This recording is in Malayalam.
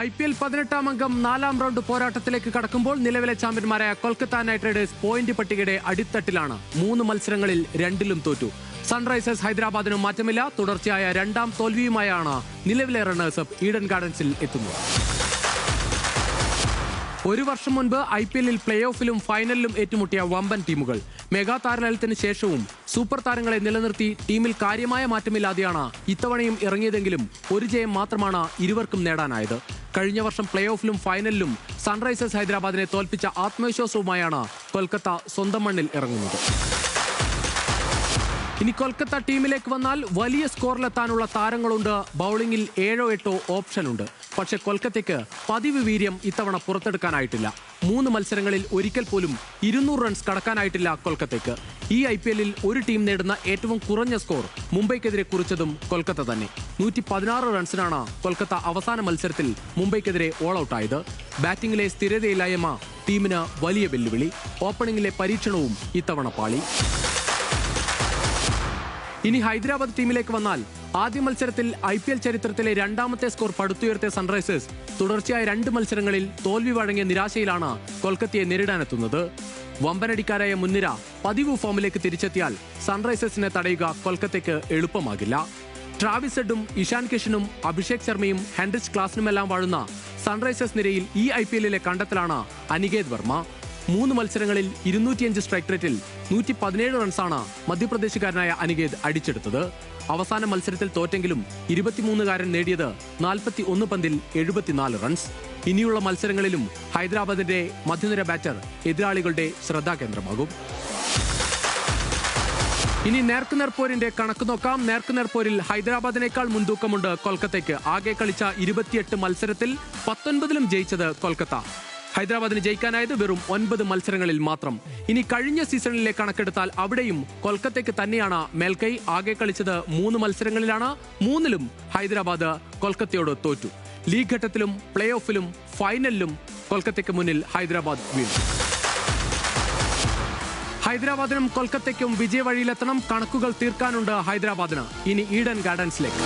IPL 18-ാം അംഗം 4-ാം റൗണ്ട് പോരാട്ടത്തിലേക്ക് കടക്കുമ്പോൾ നിലവിലെ ചാമ്പ്യന്മാരായ കൊൽക്കത്ത നൈറ്റ് റൈഡേഴ്സ് പോയിന്റ് പട്ടികയുടെ അടിത്തട്ടിലാണ്. 3 മത്സരങ്ങളിൽ 2-ലും തോറ്റു. സൺറൈസേഴ്സ് ഹൈദരാബാദിനും മാറ്റമില്ല. തുടർച്ചയായ 2ാം തോൽവിയുമായാണ് നിലവിലെ റണ്ണേഴ്സപ്പ് ഈഡൻ ഗാർഡൻസിൽ എത്തുന്നത്. ഒരു വർഷം മുൻപ് IPL-ൽ പ്ലേ ഓഫിലും ഫൈനലിലും ഏറ്റുമുട്ടിയ വമ്പൻ ടീമുകൾ. മെഗാ താരലയനത്തിന് ശേഷവും സൂപ്പർ താരങ്ങളെ നിലനിർത്തി ടീമിൽ കാര്യമായ മാറ്റമില്ലാതെയാണ് ഇത്തവണയും ഇറങ്ങിയതെങ്കിലും ഒരു ജയം മാത്രമാണ് ഇരുവർക്കും നേടാനായത്. കഴിഞ്ഞ വർഷം പ്ലേ ഓഫിലും ഫൈനലിലും സൺറൈസേഴ്സ് ഹൈദരാബാദിനെ തോൽപ്പിച്ച ആത്മവിശ്വാസവുമായാണ് കൊൽക്കത്ത സ്വന്തം മണ്ണിൽ ഇറങ്ങുന്നത്. ഇനി കൊൽക്കത്ത ടീമിലേക്ക് വന്നാൽ വലിയ സ്കോറിലെത്താനുള്ള താരങ്ങളുണ്ട്. ബൌളിംഗിൽ 7-8 ഓപ്ഷനുണ്ട്. പക്ഷെ കൊൽക്കത്തയ്ക്ക് പതിവ് വീര്യം ഇത്തവണ പുറത്തെടുക്കാനായിട്ടില്ല. 3 മത്സരങ്ങളിൽ ഒരിക്കൽ പോലും 200 റൺസ് കടക്കാനായിട്ടില്ല കൊൽക്കത്തയ്ക്ക്. ഈ IPL-ൽ ഒരു ടീം നേടുന്ന ഏറ്റവും കുറഞ്ഞ സ്കോർ മുംബൈക്കെതിരെ കുറിച്ചതും കൊൽക്കത്ത തന്നെ. 116 റൺസിനാണ് കൊൽക്കത്ത അവസാന മത്സരത്തിൽ മുംബൈക്കെതിരെ ഓൾ ഔട്ടായത്. ബാറ്റിംഗിലെ സ്ഥിരതയില്ലായ്മ ടീമിന് വലിയ വെല്ലുവിളി. ഓപ്പണിംഗിലെ പരീക്ഷണവും ഇത്തവണ പാളി. ഇനി ഹൈദരാബാദ് ടീമിലേക്ക് വന്നാൽ ആദ്യ മത്സരത്തിൽ IPL ചരിത്രത്തിലെ 2ാമത്തെ സ്കോർ പടുത്തുയർത്തിയ സൺറൈസേഴ്സ് തുടർച്ചയായ 2 മത്സരങ്ങളിൽ തോൽവി വഴങ്ങിയ നിരാശയിലാണ് കൊൽക്കത്തയെ നേരിടാനെത്തുന്നത്. വമ്പനടിക്കാരായ മുൻനിര പതിവ് ഫോമിലേക്ക് തിരിച്ചെത്തിയാൽ സൺറൈസേഴ്സിനെ തടയുക കൊൽക്കത്തയ്ക്ക് എളുപ്പമാകില്ല. ട്രാവിസ് ഹെഡും ഇഷാൻ കിഷനും അഭിഷേക് ശർമ്മയും ഹെൻറിച്ച് ക്ലാസിനുമെല്ലാം വാഴുന്ന സൺറൈസേഴ്സ് നിരയിൽ ഈ IPL-ലെ കണ്ടെത്തലാണ് അനികേത് വർമ്മ. 3 മത്സരങ്ങളിൽ 205 സ്ട്രൈക്ക് റേറ്റിൽ 117 റൺസാണ് മധ്യപ്രദേശുകാരനായ അനികേത് അടിച്ചെടുത്തത്. അവസാന മത്സരത്തിൽ തോറ്റെങ്കിലും 23-കാരൻ നേടിയത് 41 പന്തിൽ 74 റൺസ്. ഇനിയുള്ള മത്സരങ്ങളിലും ഹൈദരാബാദിന്റെ മധ്യനിര ബാറ്റർ എതിരാളികളുടെ ശ്രദ്ധാകേന്ദ്രമാകും. ഇനി നേർക്കുനേർപ്പോരിന്റെ കണക്ക് നോക്കാം. നേർക്കുനേർപ്പോരിൽ ഹൈദരാബാദിനേക്കാൾ മുൻതൂക്കമുണ്ട് കൊൽക്കത്തയ്ക്ക്. ആകെ കളിച്ച 28 മത്സരത്തിൽ 19-ലും ജയിച്ചത് കൊൽക്കത്ത. ഹൈദരാബാദിന് ജയിക്കാനായത് വെറും 9 മത്സരങ്ങളിൽ മാത്രം. ഇനി കഴിഞ്ഞ സീസണിലെ കണക്കെടുത്താൽ അവിടെയും കൊൽക്കത്തയ്ക്ക് തന്നെയാണ് മേൽക്കൈ. ആകെ കളിച്ചത് 3 മത്സരങ്ങളിലാണ്. 3-ലും ഹൈദരാബാദ് കൊൽക്കത്തയോട് തോറ്റു. ലീഗ് ഘട്ടത്തിലും പ്ലേ ഓഫിലും ഫൈനലിലും കൊൽക്കത്തയ്ക്ക് മുന്നിൽ ഹൈദരാബാദ് വീണു. ഹൈദരാബാദിനും കൊൽക്കത്തയ്ക്കും വിജയവഴിയിലെത്തണം. കണക്കുകൾ തീർക്കാനുണ്ട് ഹൈദരാബാദിന്. ഇനി ഈഡൻ ഗാർഡൻസിലേക്ക്.